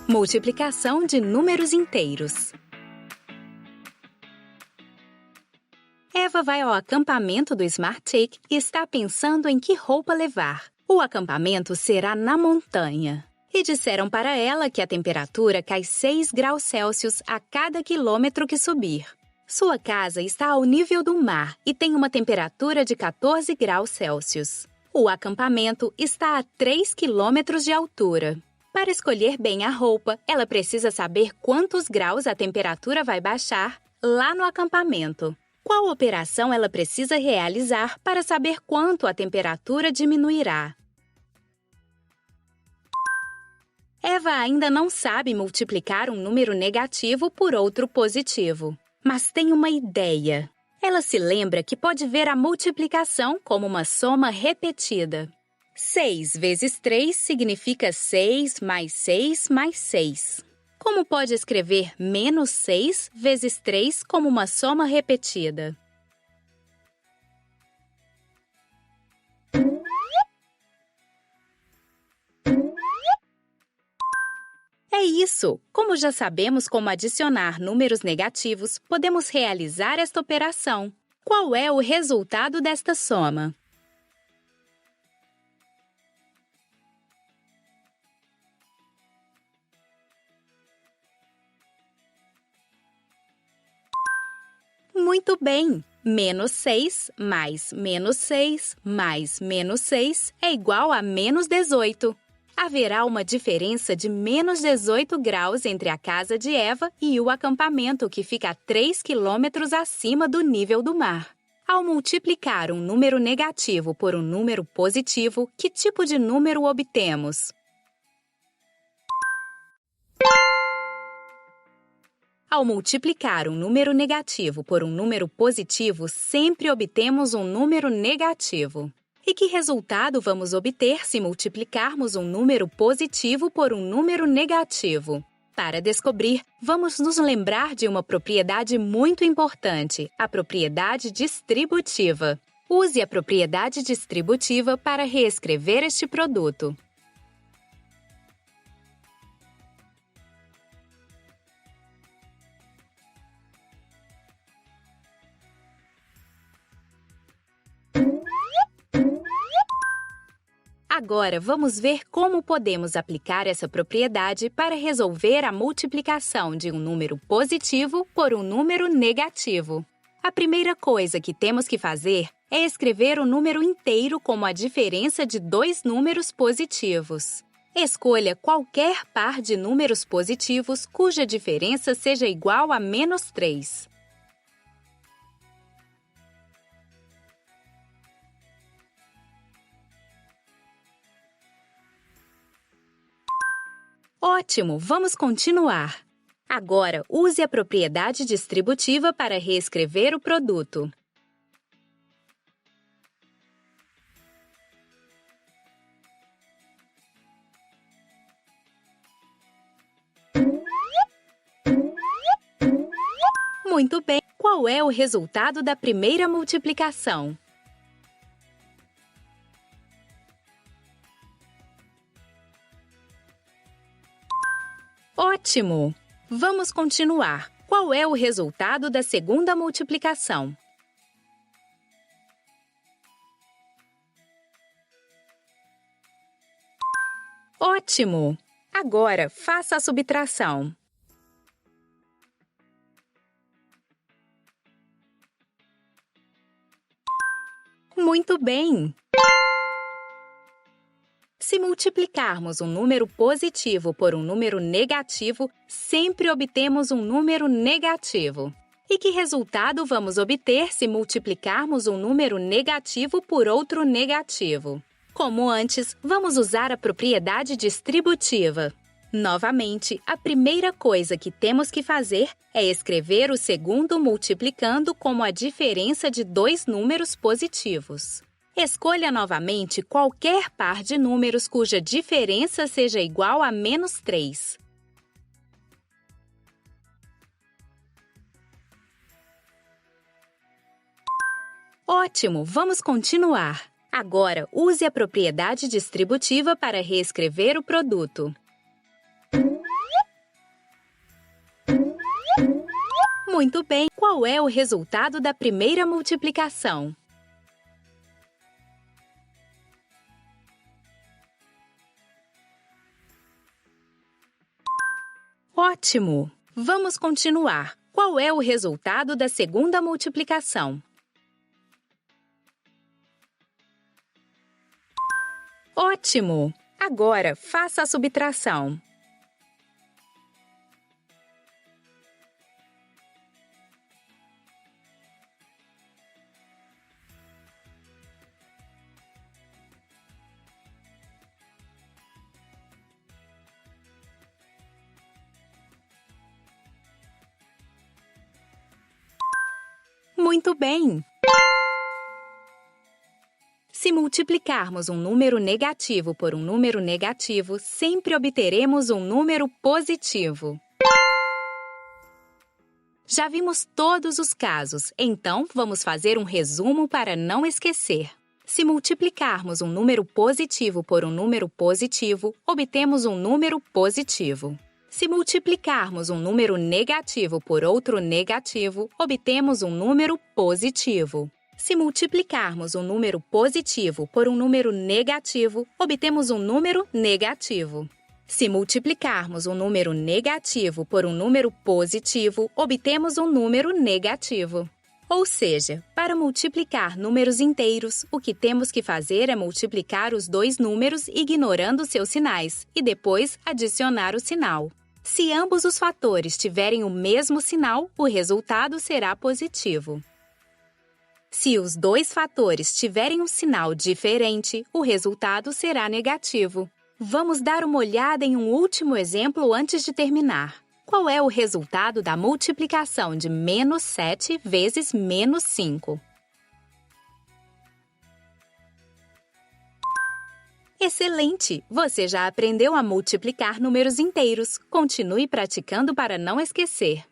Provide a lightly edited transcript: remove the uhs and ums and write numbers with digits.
Multiplicação de números inteiros. Eva vai ao acampamento do Smarttake e está pensando em que roupa levar. O acampamento será na montanha. E disseram para ela que a temperatura cai 6 graus Celsius a cada quilômetro que subir. Sua casa está ao nível do mar e tem uma temperatura de 14 graus Celsius. O acampamento está a 3 quilômetros de altura. Para escolher bem a roupa, ela precisa saber quantos graus a temperatura vai baixar lá no acampamento. Qual operação ela precisa realizar para saber quanto a temperatura diminuirá? Eva ainda não sabe multiplicar um número negativo por outro positivo, mas tem uma ideia. Ela se lembra que pode ver a multiplicação como uma soma repetida. 6 vezes 3 significa 6 mais 6 mais 6. Como pode escrever menos 6 vezes 3 como uma soma repetida? É isso! Como já sabemos como adicionar números negativos, podemos realizar esta operação. Qual é o resultado desta soma? Muito bem! Menos 6 mais menos 6 mais menos 6 é igual a menos 18. Haverá uma diferença de menos 18 graus entre a casa de Eva e o acampamento, que fica a 3 quilômetros acima do nível do mar. Ao multiplicar um número negativo por um número positivo, que tipo de número obtemos? Ao multiplicar um número negativo por um número positivo, sempre obtemos um número negativo. E que resultado vamos obter se multiplicarmos um número positivo por um número negativo? Para descobrir, vamos nos lembrar de uma propriedade muito importante, a propriedade distributiva. Use a propriedade distributiva para reescrever este produto. Agora, vamos ver como podemos aplicar essa propriedade para resolver a multiplicação de um número positivo por um número negativo. A primeira coisa que temos que fazer é escrever o número inteiro como a diferença de dois números positivos. Escolha qualquer par de números positivos cuja diferença seja igual a menos 3. Ótimo! Vamos continuar. Agora, use a propriedade distributiva para reescrever o produto. Muito bem! Qual é o resultado da primeira multiplicação? Ótimo! Vamos continuar. Qual é o resultado da segunda multiplicação? Ótimo! Agora, faça a subtração. Muito bem! Se multiplicarmos um número positivo por um número negativo, sempre obtemos um número negativo. E que resultado vamos obter se multiplicarmos um número negativo por outro negativo? Como antes, vamos usar a propriedade distributiva. Novamente, a primeira coisa que temos que fazer é escrever o segundo multiplicando como a diferença de dois números positivos. Escolha novamente qualquer par de números cuja diferença seja igual a menos 3. Ótimo! Vamos continuar. Agora, use a propriedade distributiva para reescrever o produto. Muito bem! Qual é o resultado da primeira multiplicação? Ótimo! Vamos continuar. Qual é o resultado da segunda multiplicação? Ótimo! Agora, faça a subtração. Muito bem! Se multiplicarmos um número negativo por um número negativo, sempre obteremos um número positivo. Já vimos todos os casos, então vamos fazer um resumo para não esquecer. Se multiplicarmos um número positivo por um número positivo, obtemos um número positivo. Se multiplicarmos um número negativo por outro negativo, obtemos um número positivo. Se multiplicarmos um número positivo por um número negativo, obtemos um número negativo. Se multiplicarmos um número negativo por um número positivo, obtemos um número negativo. Ou seja, para multiplicar números inteiros, o que temos que fazer é multiplicar os dois números ignorando seus sinais e depois adicionar o sinal. Se ambos os fatores tiverem o mesmo sinal, o resultado será positivo. Se os dois fatores tiverem um sinal diferente, o resultado será negativo. Vamos dar uma olhada em um último exemplo antes de terminar. Qual é o resultado da multiplicação de menos 7 vezes menos 5? Excelente! Você já aprendeu a multiplicar números inteiros. Continue praticando para não esquecer.